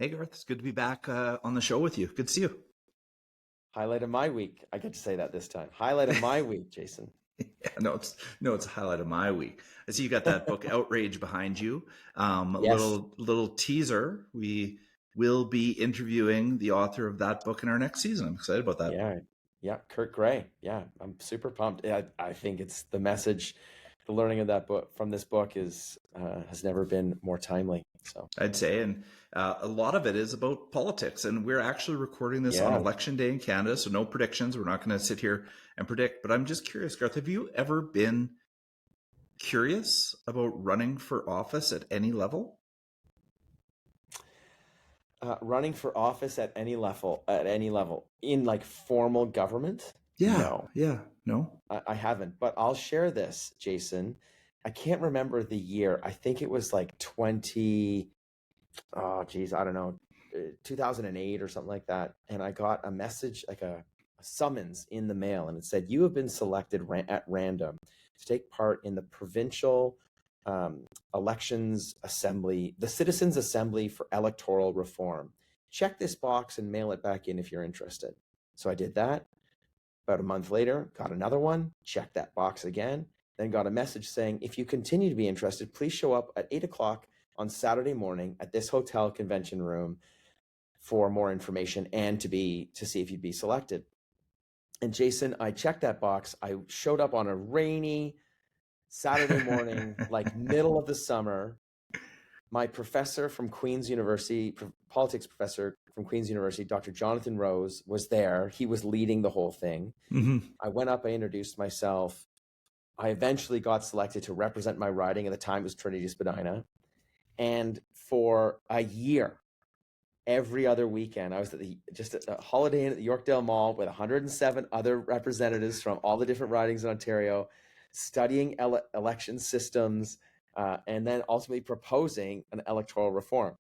Hey Garth, it's good to be back on the show with you. Good to see you. Highlight of my week. I get to say that this time. Highlight of my week, Jason. Yeah, no, it's a highlight of my week. I see you got that book Outrage behind you. A Yes. little teaser. We will be interviewing the author of that book in our next season. I'm excited about that. Yeah. Yeah. Kurt Gray. Yeah. I'm super pumped. I think it's the message, the learning of that book from this book is has never been more timely. So I'd say, and a lot of it is about politics. And we're actually recording this on yeah. Election Day in Canada, so no predictions. We're not going to sit here and predict. But I'm just curious, Garth, have you ever been curious about running for office at any level? Running for office at any level in like formal government? Yeah, No, yeah, no. I haven't. But I'll share this, Jason. I can't remember the year. I think it was like 20. Oh geez, I don't know, 2008 or something like that. And I got a message, like a summons in the mail, and it said, "You have been selected at random to take part in the provincial elections assembly, the Citizens Assembly for Electoral Reform. Check this box and mail it back in if you're interested." So I did that. About a month later, got another one, checked that box again, then got a message saying, "If you continue to be interested, please show up at 8 o'clock on Saturday morning at this hotel convention room for more information and to see if you'd be selected." And Jason, I checked that box. I showed up on a rainy Saturday morning, like middle of the summer. My professor from Queen's University, politics professor from Queen's University, Dr. Jonathan Rose, was there. He was leading the whole thing. Hmm. I went up, I introduced myself. I eventually got selected to represent my riding. At the time, it was Trinity Spadina. And for a year, every other weekend, I was at just at a Holiday Inn at the Yorkdale Mall with 107 other representatives from all the different ridings in Ontario, studying election systems, and then ultimately proposing an electoral reform.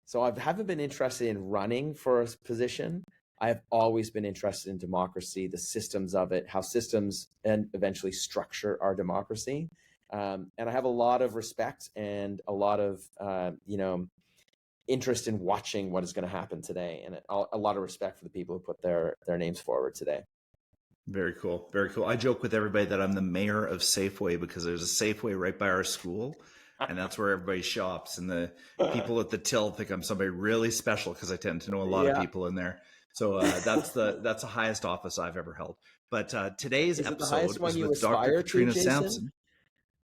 So I haven't been interested in running for a position. I have always been interested in democracy, the systems of it, how systems and eventually structure our democracy. And I have a lot of respect and a lot of, interest in watching what is going to happen today, and a lot of respect for the people who put their names forward today. Very cool. Very cool. I joke with everybody that I'm the mayor of Safeway because there's a Safeway right by our school, and that's where everybody shops. And the people at the till think I'm somebody really special because I tend to know a lot of Yeah. people in there. So that's the highest office I've ever held. But today's Is it the highest episode one is you with Dr. aspire to, Katrina Jason? Samson.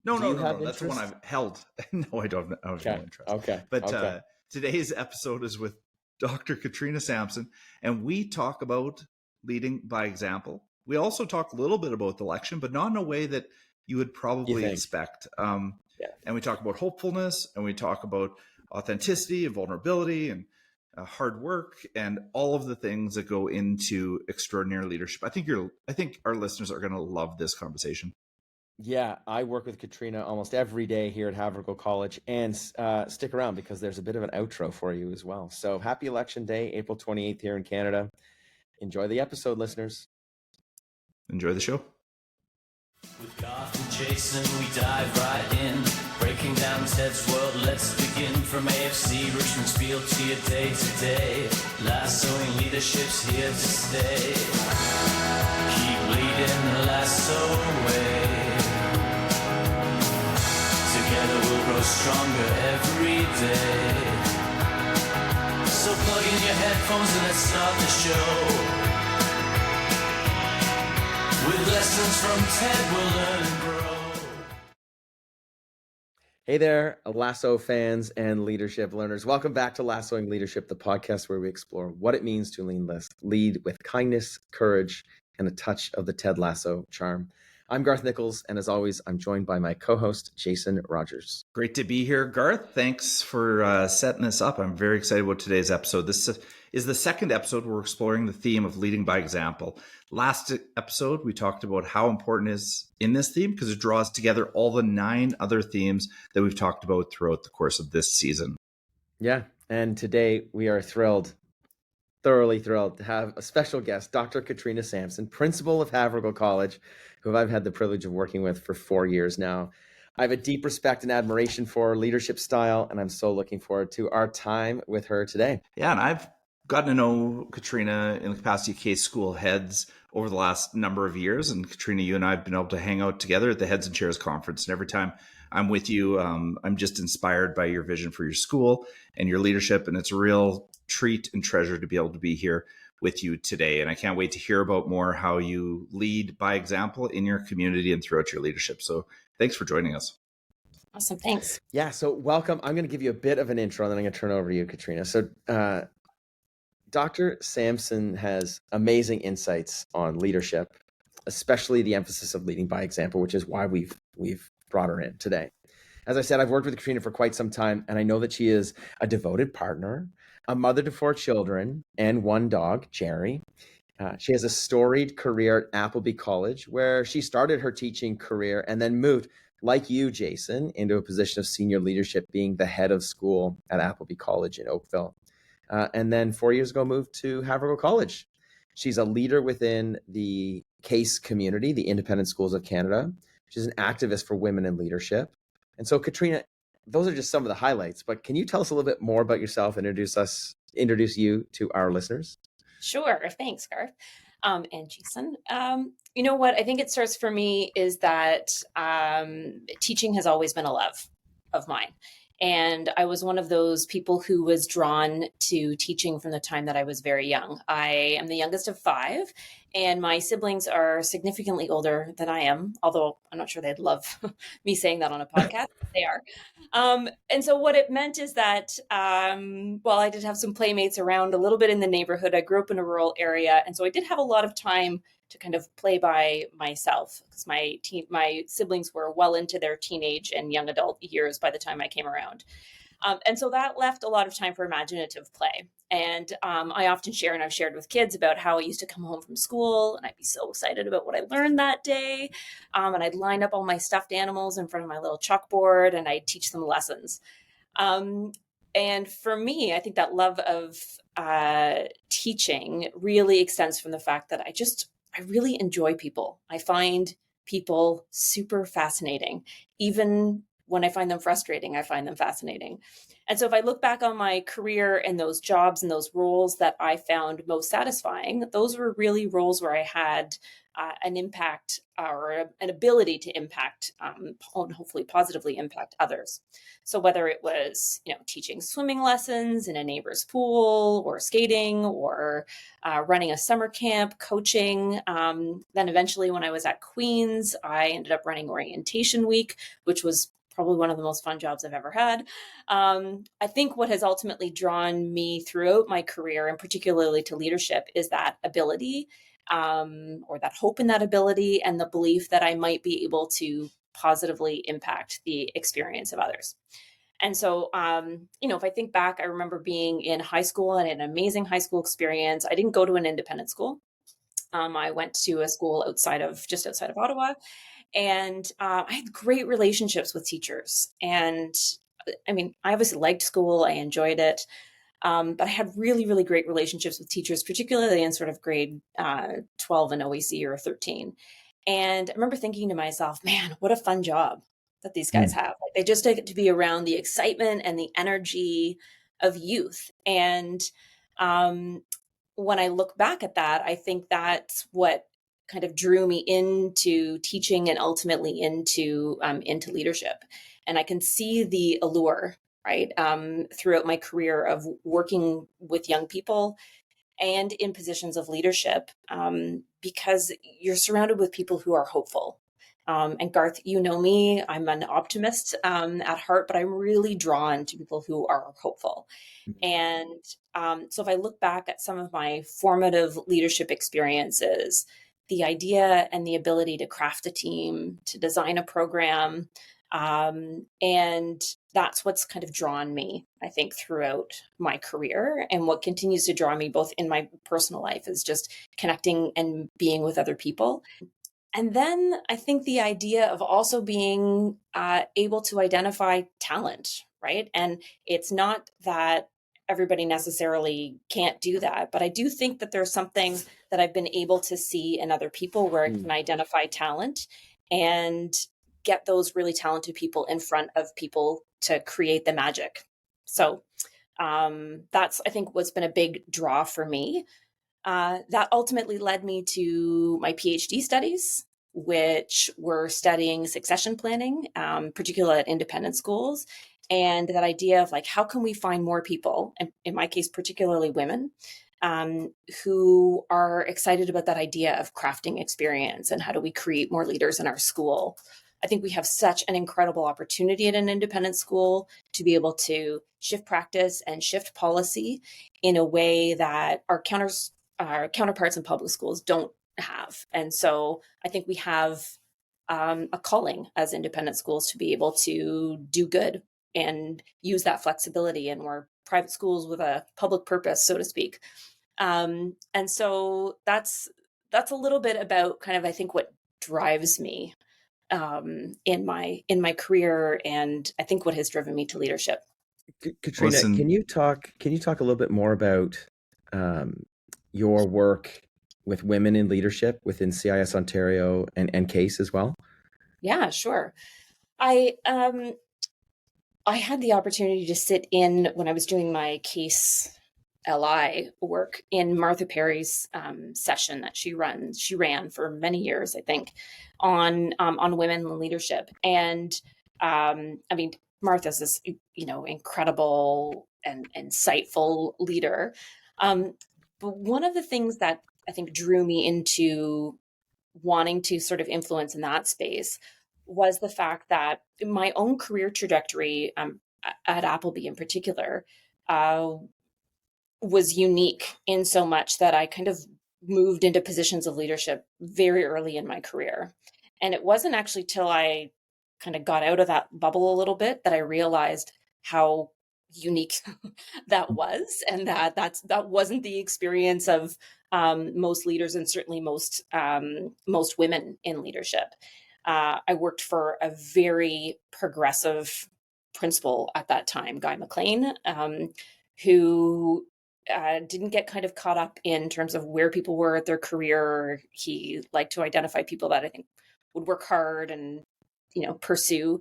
No, Do no, you no, have no. That's the one interest? I've held. No, I don't. I have no Okay. interest. Okay. But Okay. today's episode is with Dr. Katrina Samson, and we talk about leading by example. We also talk a little bit about the election, but not in a way that you would You probably think? expect. Yeah. And we talk about hopefulness, and we talk about authenticity and vulnerability and hard work and all of the things that go into extraordinary leadership. I think our listeners are going to love this conversation. Yeah, I work with Katrina almost every day here at Havergal College, and stick around because there's a bit of an outro for you as well. So happy Election Day, April 28th here in Canada. Enjoy the episode, listeners. Enjoy the show. With Garth and Jason, we dive right in, breaking down Ted's world. Let's begin from AFC, Richmond's field to your day to day. Lassoing leadership's here to stay. Keep leading the lasso way. Together we'll grow stronger every day. So plug in your headphones and let's start the show. With lessons from Ted, we'll learn and grow. Hey there, Lasso fans and leadership learners. Welcome back to Lassoing Leadership, the podcast where we explore what it means to lead with kindness, courage, and a touch of the Ted Lasso charm. I'm Garth Nichols, and as always, I'm joined by my co-host, Jason Rogers. Great to be here, Garth. Thanks for setting this up. I'm very excited about today's episode. This is the second episode where we're exploring the theme of leading by example. Last episode, we talked about how important it is in this theme because it draws together all the 9 other themes that we've talked about throughout the course of this season. Yeah, and today we are thoroughly thrilled to have a special guest, Dr. Katrina Samson, principal of Havergal College, who I've had the privilege of working with for 4 years now. I have a deep respect and admiration for her leadership style, and I'm so looking forward to our time with her today. Yeah, and I've gotten to know Katrina in the capacity of case school heads over the last number of years. And Katrina, you and I have been able to hang out together at the Heads and Chairs conference. And every time I'm with you, I'm just inspired by your vision for your school and your leadership. And it's a real treat and treasure to be able to be here with you today. And I can't wait to hear about more how you lead by example in your community and throughout your leadership. So thanks for joining us. Awesome. Thanks. Yeah. So welcome. I'm going to give you a bit of an intro, and then I'm going to turn over to you, Katrina. So Dr. Samson has amazing insights on leadership, especially the emphasis of leading by example, which is why we've brought her in today. As I said, I've worked with Katrina for quite some time, and I know that she is a devoted partner, a mother to 4 children, and 1 dog, Jerry. She has a storied career at Appleby College, where she started her teaching career and then moved, like you, Jason, into a position of senior leadership, being the head of school at Appleby College in Oakville. And then 4 years ago, moved to Havergal College. She's a leader within the CASE community, the Independent Schools of Canada. She's an activist for women in leadership. And so, Katrina, those are just some of the highlights, but can you tell us a little bit more about yourself, introduce you to our listeners? Sure. Thanks, Garth. And Jason. You know what I think it starts for me is that teaching has always been a love of mine. And I was one of those people who was drawn to teaching from the time that I was very young. I am the youngest of 5, and my siblings are significantly older than I am, although I'm not sure they'd love me saying that on a podcast. They are. And so what it meant is that while I did have some playmates around a little bit in the neighborhood, I grew up in a rural area. And so I did have a lot of time to kind of play by myself, because my siblings were well into their teenage and young adult years by the time I came around. And so that left a lot of time for imaginative play. And I often share, and I've shared with kids, about how I used to come home from school and I'd be so excited about what I learned that day. And I'd line up all my stuffed animals in front of my little chalkboard and I'd teach them lessons. And for me, I think that love of teaching really extends from the fact that I really enjoy people. I find people super fascinating. Even when I find them frustrating, I find them fascinating. And so if I look back on my career and those jobs and those roles that I found most satisfying, those were really roles where I had an impact or an ability to impact and hopefully positively impact others. So whether it was, teaching swimming lessons in a neighbor's pool, or skating, or running a summer camp, coaching. Then eventually when I was at Queen's, I ended up running orientation week, which was probably one of the most fun jobs I've ever had. I think what has ultimately drawn me throughout my career, and particularly to leadership, is that ability, or that hope in that ability, and the belief that I might be able to positively impact the experience of others. And so, if I think back, I remember being in high school and an amazing high school experience. I didn't go to an independent school. I went to a school just outside of Ottawa. And I had great relationships with teachers. And I obviously liked school. I enjoyed it. But I had really, really great relationships with teachers, particularly in sort of grade 12 and OEC or 13. And I remember thinking to myself, man, what a fun job that these guys have. Like, they just get to be around the excitement and the energy of youth. And when I look back at that, I think that's what kind of drew me into teaching and ultimately into leadership. And I can see the allure, right, throughout my career of working with young people and in positions of leadership, because you're surrounded with people who are hopeful. And Garth, you know me, I'm an optimist at heart, but I'm really drawn to people who are hopeful. And so if I look back at some of my formative leadership experiences, the idea and the ability to craft a team, to design a program, and that's what's kind of drawn me, I think, throughout my career. And what continues to draw me both in my personal life is just connecting and being with other people. And then I think the idea of also being able to identify talent, right? And it's not that everybody necessarily can't do that, but I do think that there's something that I've been able to see in other people where I can identify talent and get those really talented people in front of people to create the magic. So that's, I think, what's been a big draw for me. That ultimately led me to my PhD studies, which were studying succession planning, particularly at independent schools. And that idea of like, how can we find more people, and in my case, particularly women, who are excited about that idea of crafting experience, and how do we create more leaders in our school? I think we have such an incredible opportunity at an independent school to be able to shift practice and shift policy in a way that our counterparts in public schools don't have. And so I think we have a calling as independent schools to be able to do good and use that flexibility. And we're private schools with a public purpose, so to speak. And so that's a little bit about kind of, I think, what drives me in my career, and I think what has driven me to leadership. Katrina, Listen, can you talk a little bit more about your work with women in leadership within CIS Ontario and CASE as well? Yeah, sure. I had the opportunity to sit in, when I was doing my CASE LI work, in Martha Perry's session that she ran for many years, I think, on women in leadership. And I mean, Martha's this, incredible and insightful leader. But one of the things that I think drew me into wanting to sort of influence in that space was the fact that my own career trajectory at Appleby in particular was unique in so much that I kind of moved into positions of leadership very early in my career. And it wasn't actually till I kind of got out of that bubble a little bit that I realized how unique that was, and that wasn't the experience of most leaders, and certainly most women in leadership. I worked for a very progressive principal at that time, Guy McLean, who didn't get kind of caught up in terms of where people were at their career. He liked to identify people that I think would work hard and pursue.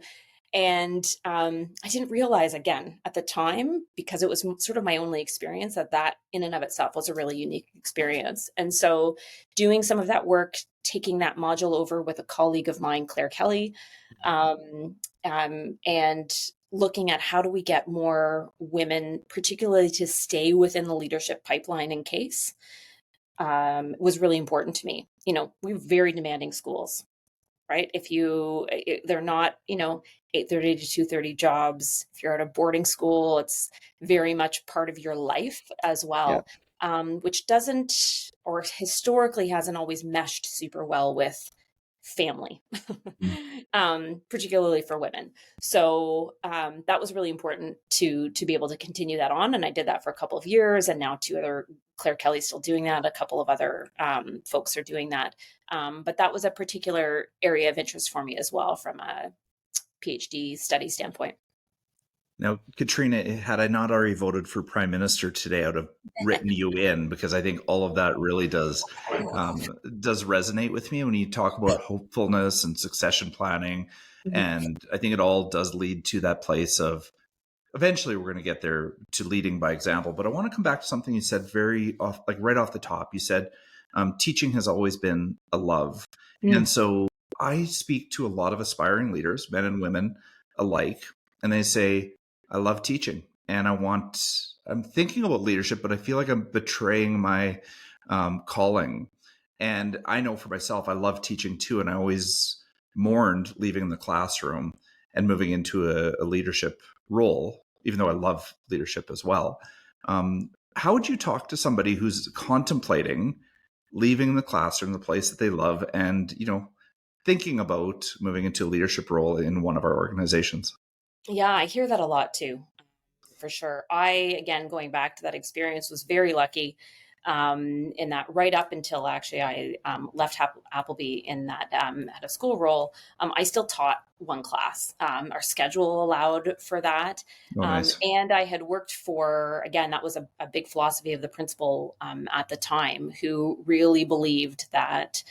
And I didn't realize, again, at the time, because it was sort of my only experience, that in and of itself was a really unique experience. And so doing some of that work, taking that module over with a colleague of mine, Claire Kelly, and looking at how do we get more women, particularly to stay within the leadership pipeline in CASE, was really important to me. We have very demanding schools, right? They're not, 8:30 to 2:30 jobs. If you're at a boarding school, it's very much part of your life as well, which doesn't, or historically hasn't always meshed super well with family, particularly for women. So that was really important to be able to continue that on. And I did that for a couple of years, and now Claire Kelly's still doing that. A couple of other folks are doing that. But that was a particular area of interest for me as well from a PhD study standpoint. Now, Katrina, had I not already voted for Prime Minister today, I would have written you in, because I think all of that really does resonate with me when you talk about hopefulness and succession planning. Mm-hmm. And I think it all does lead to that place of eventually we're going to get there, to leading by example. But I want to come back to something you said right off the top. You said teaching has always been a love. Mm. And so I speak to a lot of aspiring leaders, men and women alike, and they say, I love teaching and I'm thinking about leadership, but I feel like I'm betraying my calling. And I know for myself, I love teaching too. And I always mourned leaving the classroom and moving into a leadership role, even though I love leadership as well. How would you talk to somebody who's contemplating leaving the classroom, the place that they love, and, thinking about moving into a leadership role in one of our organizations? Yeah, I hear that a lot too, for sure. Again, going back to that experience, was very lucky in that right up until actually I left Appleby in that head of school role. I still taught one class. Our schedule allowed for that. Oh, nice. And I had worked for, again, that was a big philosophy of the principal at the time, who really believed that,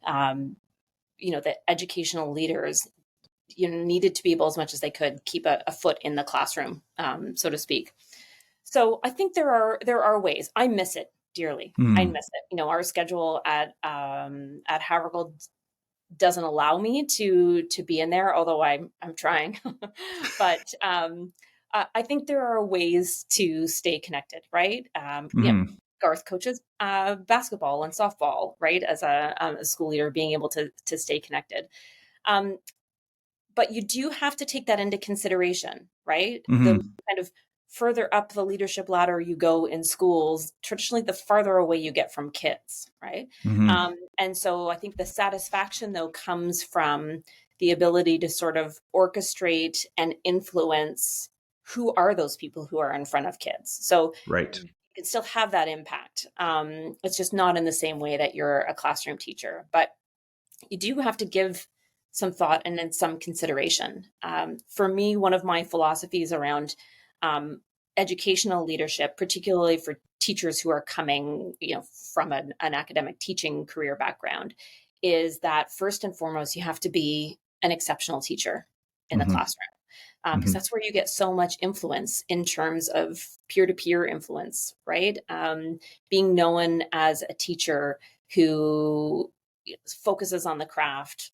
that educational leaders needed to be able, as much as they could, keep a foot in the classroom, so to speak. So I think there are ways. I miss it dearly. I miss it. Our schedule at Havergal doesn't allow me to be in there, although I'm trying. But I think there are ways to stay connected, right? Garth coaches basketball and softball, right? As a school leader, being able to stay connected. But you do have to take that into consideration, right? The kind of further up the leadership ladder you go in schools, traditionally, the farther away you get from kids, right? And so I think the satisfaction, though, comes from the ability to sort of orchestrate and influence who are those people who are in front of kids. So Right. you can still have that impact. It's just not in the same way that you're a classroom teacher, but you do have to give some thought and then some consideration. For me, one of my philosophies around educational leadership, particularly for teachers who are coming, from an academic teaching career background, is that first and foremost, you have to be an exceptional teacher in the classroom. Because that's where you get so much influence in terms of peer-to-peer influence, right? Being known as a teacher who focuses on the craft,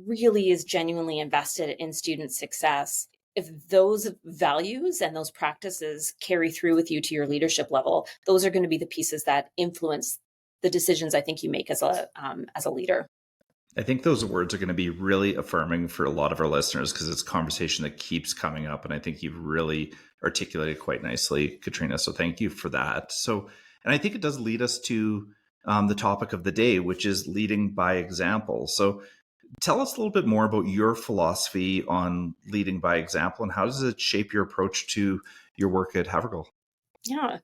really is genuinely invested in student success. If those values and those practices carry through with you to your leadership level, those are going to be the pieces that influence the decisions I think you make as a leader. I think those words are going to be really affirming for a lot of our listeners, because it's a conversation that keeps coming up. And I think you've really articulated quite nicely, Katrina. So thank you for that. So, and I think it does lead us to the topic of the day, which is leading by example. So tell us a little bit more about your philosophy on leading by example, and how does it shape your approach to your work at Havergal? Yeah.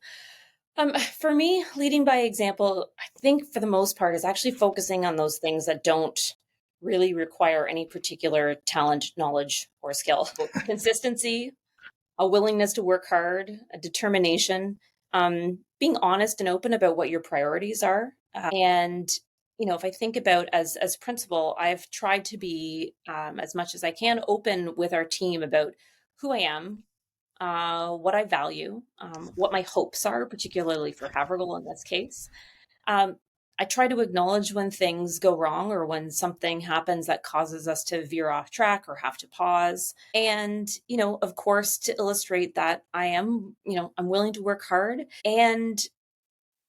For me, leading by example, I think for the most part is actually focusing on those things that don't really require any particular talent, knowledge, or skill. Consistency, a willingness to work hard, a determination, being honest and open about what your priorities are. And if I think about as principal, I've tried to be as much as I can open with our team about who I am, what I value, what my hopes are, particularly for Havergal in this case. I try to acknowledge when things go wrong or when something happens that causes us to veer off track or have to pause. And, of course, to illustrate that I am, I'm willing to work hard. And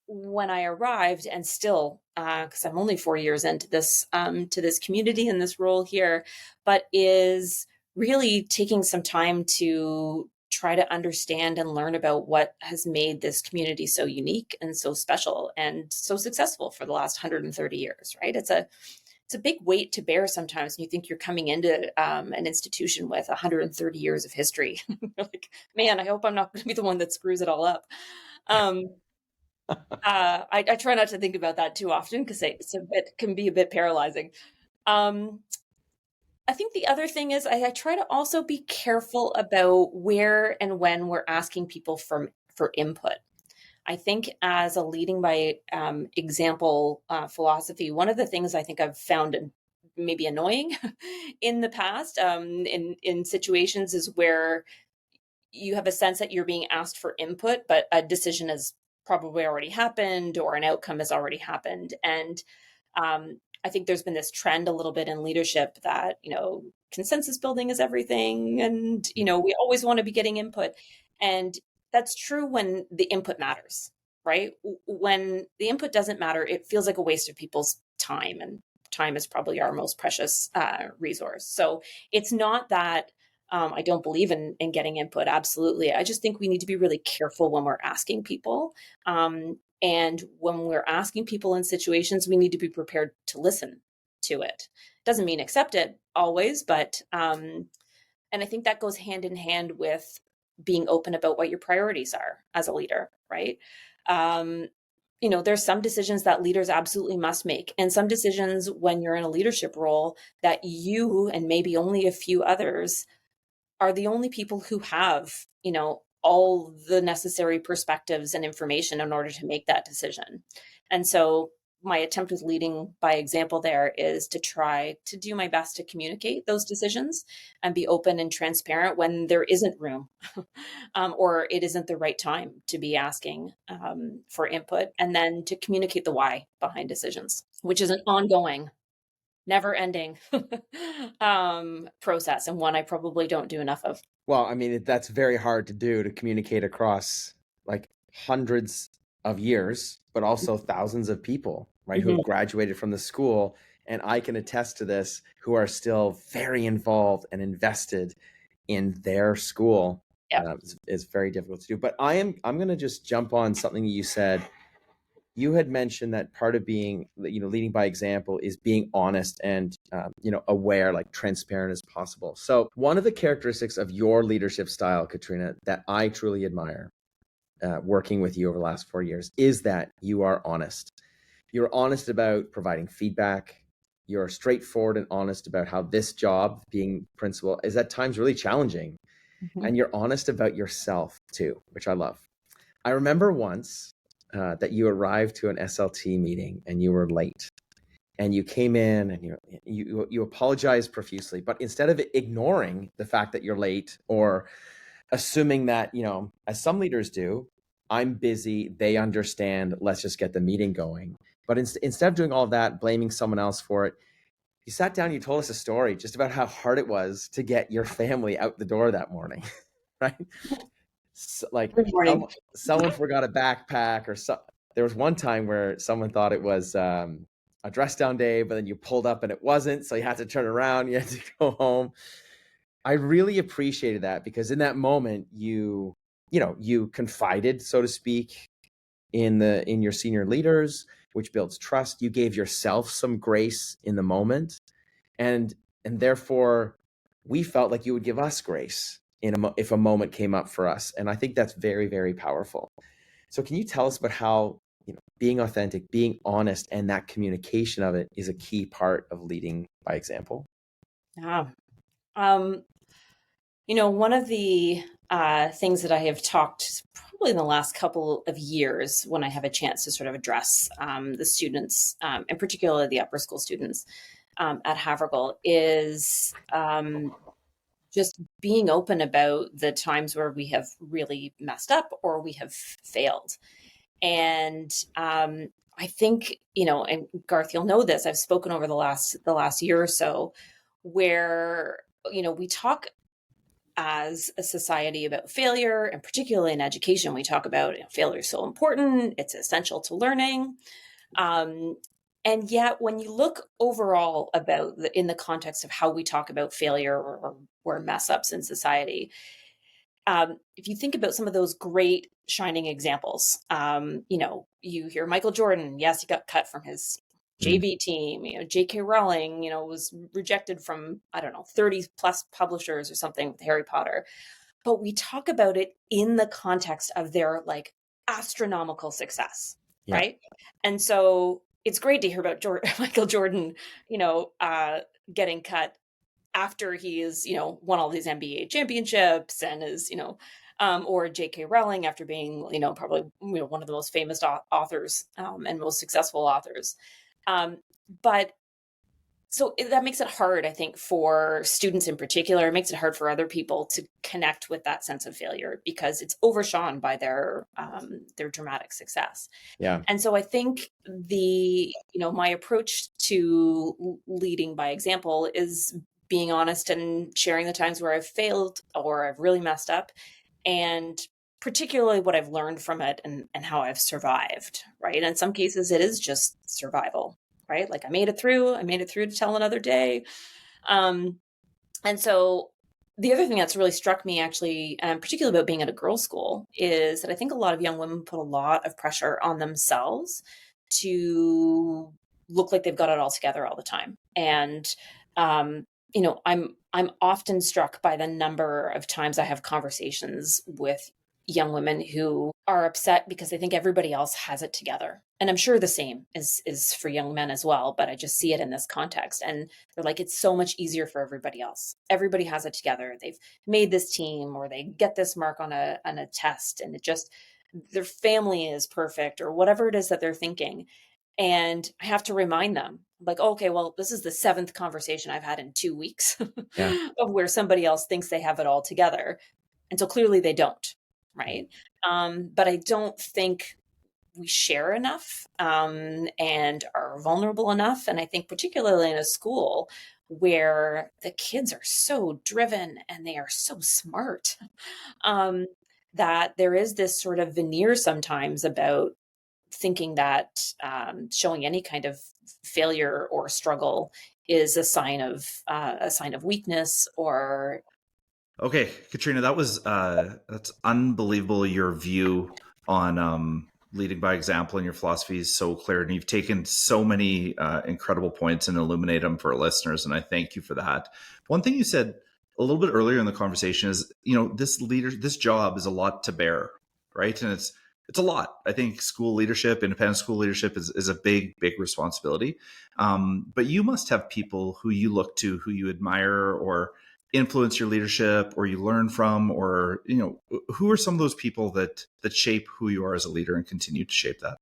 when I arrived, and still, because I'm only 4 years into this, to this community and this role here, but is really taking some time to try to understand and learn about what has made this community so unique and so special and so successful for the last 130 years, right? It's a big weight to bear sometimes when you think you're coming into an institution with 130 years of history. You're like, man, I hope I'm not going to be the one that screws it all up. I try not to think about that too often because it can be a bit paralyzing. I think the other thing is I try to also be careful about where and when we're asking people for input. I think as a leading by example philosophy, one of the things I think I've found maybe annoying in the past in situations is where you have a sense that you're being asked for input, but a decision has probably already happened or an outcome has already happened. And I think there's been this trend a little bit in leadership that, consensus building is everything. And, we always want to be getting input. And that's true when the input matters, right? When the input doesn't matter, it feels like a waste of people's time. And time is probably our most precious resource. So it's not that I don't believe in getting input. Absolutely. I just think we need to be really careful when we're asking people. And when we're asking people in situations, we need to be prepared to listen to it. Doesn't mean accept it always, but, and I think that goes hand in hand with being open about what your priorities are as a leader, right? There's some decisions that leaders absolutely must make, and some decisions when you're in a leadership role that you and maybe only a few others are the only people who have, all the necessary perspectives and information in order to make that decision. And so my attempt with leading by example there is to try to do my best to communicate those decisions and be open and transparent when there isn't room or it isn't the right time to be asking for input, and then to communicate the why behind decisions, which is an ongoing, never ending process, and one I probably don't do enough of. Well, I mean, that's very hard to do, to communicate across like hundreds of years, but also thousands of people, right, who have graduated from the school. And I can attest to this, who are still very involved and invested in their school. Yeah. It's very difficult to do. But I'm going to just jump on something you said. You had mentioned that part of being, leading by example is being honest and, aware, like transparent as possible. So one of the characteristics of your leadership style, Katrina, that I truly admire, working with you over the last 4 years, is that you are honest. You're honest about providing feedback. You're straightforward and honest about how this job, being principal, is at times really challenging. And you're honest about yourself too, which I love. I remember once that you arrived to an SLT meeting and you were late, and you came in and you apologized profusely, but instead of ignoring the fact that you're late or assuming that, as some leaders do, I'm busy, they understand, let's just get the meeting going. But instead of doing all of that, blaming someone else for it, you sat down, you told us a story just about how hard it was to get your family out the door that morning, right? So, like someone forgot a backpack, or there was one time where someone thought it was a dress down day, but then you pulled up and it wasn't, so you had to turn around, you had to go home. I really appreciated that, because in that moment you confided, so to speak, in your senior leaders, which builds trust. You gave yourself some grace in the moment, and therefore we felt like you would give us grace if a moment came up for us. And I think that's very, very powerful. So can you tell us about how, being authentic, being honest, and that communication of it is a key part of leading by example? Yeah. One of the things that I have talked probably in the last couple of years when I have a chance to sort of address the students, and particularly the upper school students at Havergal, is just being open about the times where we have really messed up or we have failed. And I think, and Garth, you'll know this, I've spoken over the last year or so, where, we talk as a society about failure, and particularly in education, we talk about failure is so important, it's essential to learning. And yet when you look overall about in the context of how we talk about failure or mess ups in society, if you think about some of those great shining examples, you hear Michael Jordan, yes, he got cut from his JV team, J.K. Rowling, was rejected from, 30 plus publishers or something with Harry Potter. But we talk about it in the context of their like astronomical success, right? And so it's great to hear about Michael Jordan, getting cut after he is, won all these NBA championships and is, or J.K. Rowling after being, probably one of the most famous authors and most successful authors. But so that makes it hard, I think, for students in particular. It makes it hard for other people to connect with that sense of failure because it's overshone by their dramatic success. Yeah. And so I think my approach to leading by example is being honest and sharing the times where I've failed or I've really messed up, and particularly what I've learned from it and how I've survived, right? And in some cases, it is just survival, right? Like I made it through to tell another day. And so the other thing that's really struck me actually, particularly about being at a girls' school, is that I think a lot of young women put a lot of pressure on themselves to look like they've got it all together all the time. And, I'm often struck by the number of times I have conversations with young women who are upset because they think everybody else has it together. And I'm sure the same is for young men as well, but I just see it in this context. And they're like, it's so much easier for everybody else. Everybody has it together. They've made this team or they get this mark on a test and their family is perfect or whatever it is that they're thinking. And I have to remind them, like, okay, well, this is the 7th conversation I've had in 2 weeks Yeah. of where somebody else thinks they have it all together. And so clearly they don't, right? But I don't think we share enough and are vulnerable enough. And I think particularly in a school where the kids are so driven and they are so smart, um, that there is this sort of veneer sometimes about thinking that showing any kind of failure or struggle is a sign of weakness or. Okay, Katrina, that's unbelievable. Your view on leading by example and your philosophy is so clear, and you've taken so many incredible points and illuminate them for our listeners, and I thank you for that. One thing you said a little bit earlier in the conversation is, this job is a lot to bear, right? And it's a lot. I think school leadership, independent school leadership, is a big responsibility. But you must have people who you look to, who you admire, or influence your leadership, or you learn from, or who are some of those people that shape who you are as a leader and continue to shape that?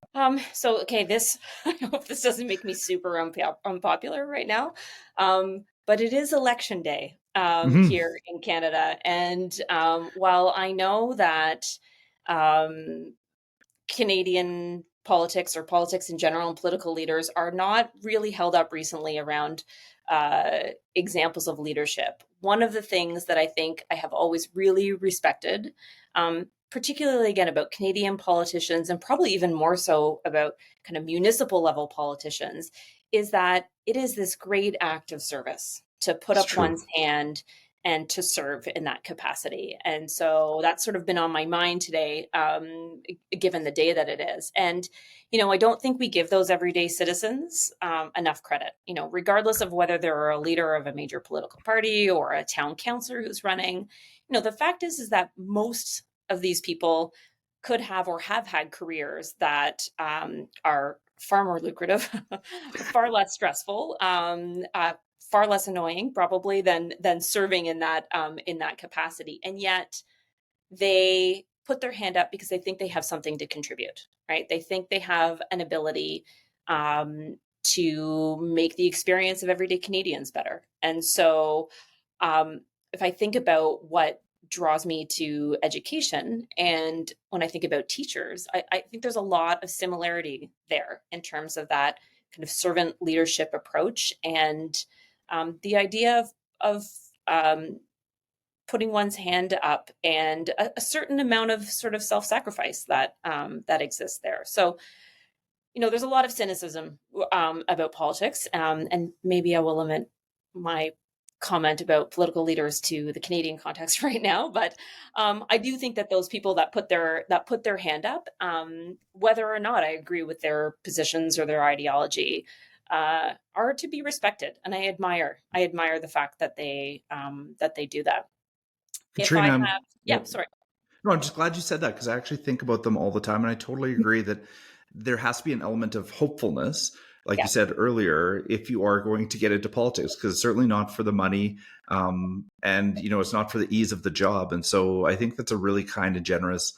So okay, this I hope this doesn't make me super unpopular right now, but it is election day here in Canada, and while I know that Canadian politics or politics in general and political leaders are not really held up recently around examples of leadership. One of the things that I think I have always really respected, particularly again about Canadian politicians and probably even more so about kind of municipal level politicians, is that it is this great act of service to put It's up true. one's hand and to serve in that capacity. And so that's sort of been on my mind today, given the day that it is. And, I don't think we give those everyday citizens enough credit, regardless of whether they're a leader of a major political party or a town councillor who's running. The fact is that most of these people could have or have had careers that are far more lucrative, far less stressful, far less annoying probably than serving in that capacity, and yet they put their hand up because they think they have something to contribute, right? They think they have an ability to make the experience of everyday Canadians better. And so if I think about what draws me to education, and when I think about teachers, I think there's a lot of similarity there in terms of that kind of servant leadership approach, and the idea of putting one's hand up, and a certain amount of sort of self-sacrifice that exists there. So, there's a lot of cynicism about politics, and maybe I will limit my comment about political leaders to the Canadian context right now. But I do think that those people that put their hand up, whether or not I agree with their positions or their ideology, are to be respected, and I admire the fact that they do that. Katrina, Sorry. No, I'm just glad you said that, because I actually think about them all the time, and I totally agree that there has to be an element of hopefulness, like you said earlier, if you are going to get into politics, because it's certainly not for the money, and it's not for the ease of the job. And so I think that's a really kind and generous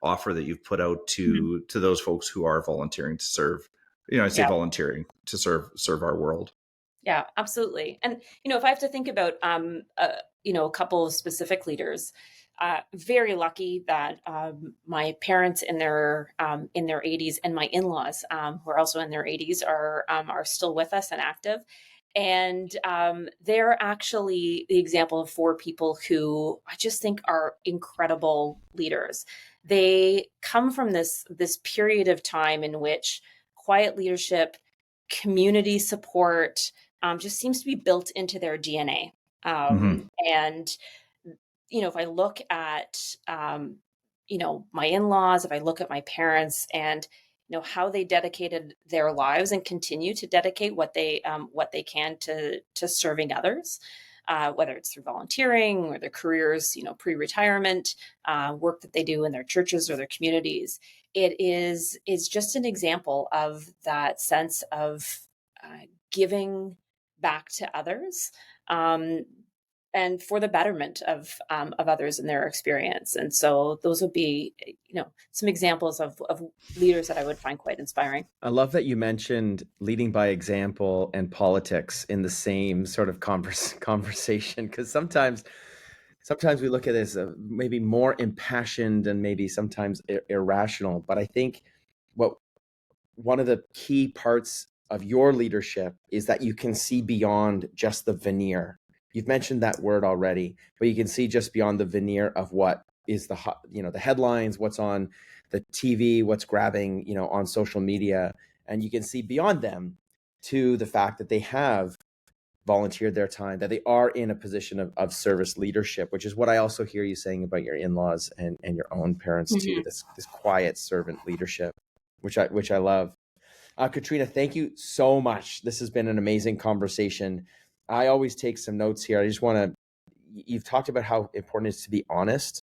offer that you've put out to those folks who are volunteering to serve. I say volunteering to serve our world. Yeah, absolutely. And if I have to think about a couple of specific leaders, very lucky that my parents in their 80s and my in-laws, who are also in their 80s, are still with us and active. And they're actually the example of 4 people who I just think are incredible leaders. They come from this period of time in which quiet leadership, community support, just seems to be built into their DNA. And, if I look at, my in-laws, if I look at my parents, and, how they dedicated their lives and continue to dedicate what they can to serving others, whether it's through volunteering or their careers, pre-retirement, work that they do in their churches or their communities, it is just an example of that sense of giving back to others, and for the betterment of others in their experience. And so those would be, some examples of leaders that I would find quite inspiring. I love that you mentioned leading by example and politics in the same sort of conversation, because sometimes we look at it as maybe more impassioned and maybe sometimes irrational. But I think one of the key parts of your leadership is that you can see beyond just the veneer. You've mentioned that word already, but you can see just beyond the veneer of what is the headlines, what's on the TV, what's grabbing, on social media. And you can see beyond them to the fact that they have volunteered their time, that they are in a position of service leadership, which is what I also hear you saying about your in-laws and your own parents too, this quiet servant leadership, which I love. Katrina, thank you so much. This has been an amazing conversation. I always take some notes here. You've talked about how important it is to be honest,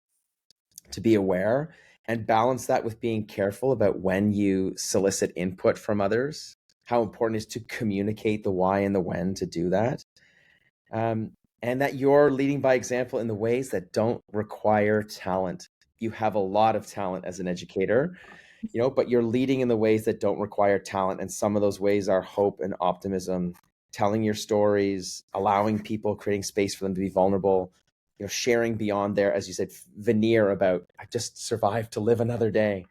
to be aware, and balance that with being careful about when you solicit input from others, how important it is to communicate the why and the when to do that. And that you're leading by example in the ways that don't require talent. You have a lot of talent as an educator, but you're leading in the ways that don't require talent. And some of those ways are hope and optimism, telling your stories, allowing people, creating space for them to be vulnerable, sharing beyond their, as you said, veneer about, I just survived to live another day.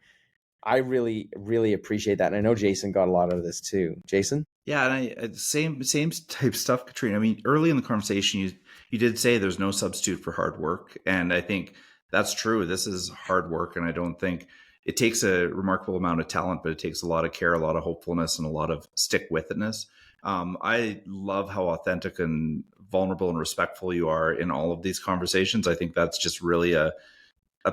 I really, really appreciate that. And I know Jason got a lot out of this too. Jason? Yeah, and same type stuff, Katrina. I mean, early in the conversation, you did say there's no substitute for hard work. And I think that's true. This is hard work. And I don't think it takes a remarkable amount of talent, but it takes a lot of care, a lot of hopefulness, and a lot of stick-with-itness. I love how authentic and vulnerable and respectful you are in all of these conversations. I think that's just really a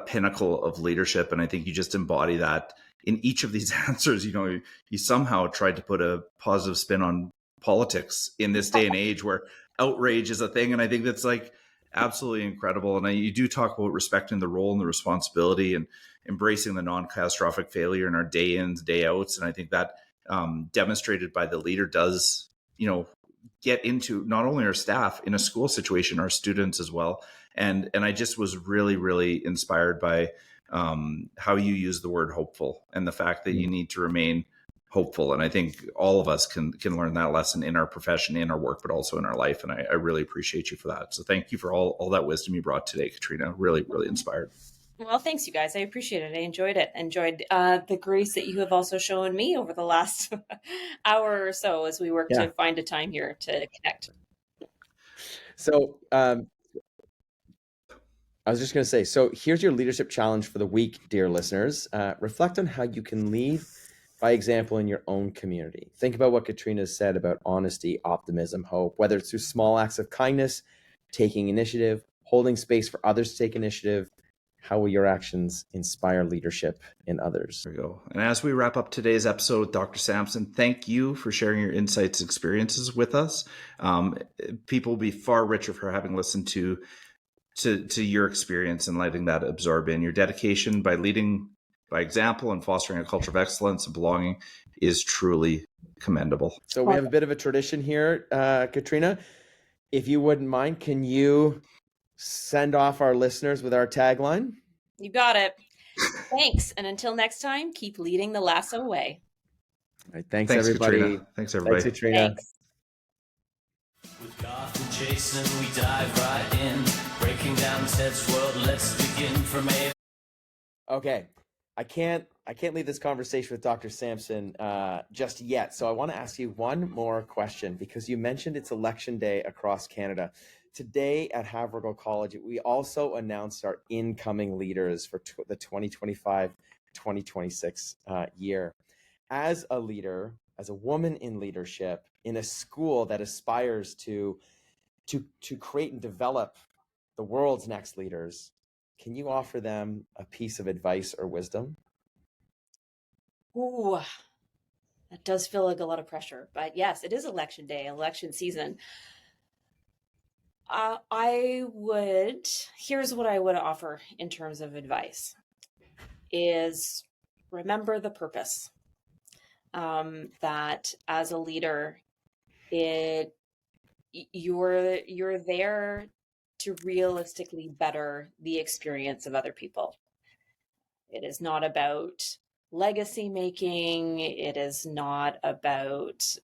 pinnacle of leadership. And I think you just embody that in each of these answers. You somehow tried to put a positive spin on politics in this day and age where outrage is a thing. And I think that's like absolutely incredible. And you do talk about respecting the role and the responsibility and embracing the non-catastrophic failure in our day ins, day outs. And I think that demonstrated by the leader does, get into not only our staff in a school situation, our students as well. And I just was really, really inspired by how you use the word hopeful and the fact that you need to remain hopeful. And I think all of us can learn that lesson in our profession, in our work, but also in our life. And I really appreciate you for that. So thank you for all that wisdom you brought today, Katrina. Really, really inspired. Well, thanks, you guys. I appreciate it. I enjoyed it. Enjoyed the grace that you have also shown me over the last hour or so as we work to find a time here to connect. So I was just going to say, so here's your leadership challenge for the week, dear listeners. Reflect on how you can lead by example in your own community. Think about what Katrina said about honesty, optimism, hope, whether it's through small acts of kindness, taking initiative, holding space for others to take initiative. How will your actions inspire leadership in others? There we go. And as we wrap up today's episode with Dr. Samson, thank you for sharing your insights and experiences with us. People will be far richer for having listened to your experience and letting that absorb in. Your dedication by leading by example and fostering a culture of excellence and belonging is truly commendable. So we have a bit of a tradition here, Katrina. If you wouldn't mind, can you send off our listeners with our tagline? You got it. Thanks. And until next time, keep leading the Lasso way. All right, thanks everybody. Katrina. Thanks, everybody. Thanks, Katrina. Thanks. With Garth and Jason, we dive right in, breaking down Ted's world. Let's begin from A. Okay, I can't leave this conversation with Dr. Samson just yet. So I want to ask you one more question, because you mentioned it's election day across Canada. Today at Havergal College, we also announced our incoming leaders for the 2025-2026 year. As a leader, as a woman in leadership, in a school that aspires to create and develop the world's next leaders, can you offer them a piece of advice or wisdom? Ooh, that does feel like a lot of pressure. But yes, it is election day, election season. Here's what I would offer in terms of advice is remember the purpose. That as a leader, you're there to realistically better the experience of other people. It is not about legacy making. It is not about,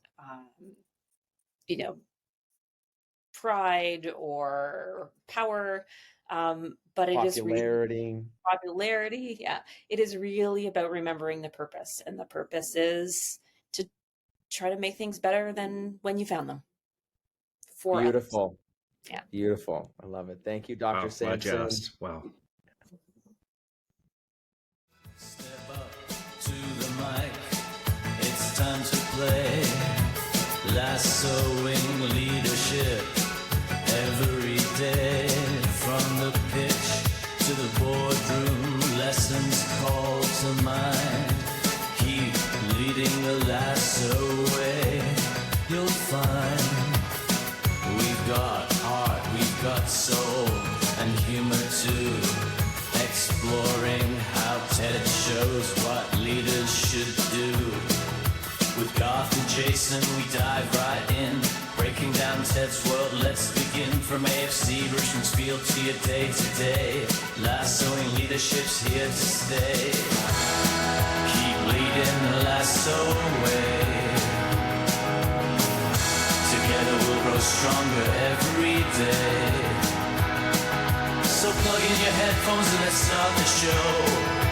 pride or power, but it is really popularity. Yeah, it is really about remembering the purpose, and the purpose is to try to make things better than when you found them. Beautiful. Others. Yeah, beautiful. I love it. Thank you, Dr. Samson. Wow. Step up to the mic. It's time to play Lassoing Leadership. Every day, from the pitch to the boardroom, lessons call to mind. Keep leading the lasso way. You'll find we've got heart, we've got soul, and humor too. Exploring how TED shows what leaders should do. With Garth and Jason, we dive right in, breaking down TED's world. Let's begin from AFC, Richmond's field to your day-to-day. Lassoing leadership's here to stay. Keep leading the lasso way. Together we'll grow stronger every day. So plug in your headphones and let's start the show.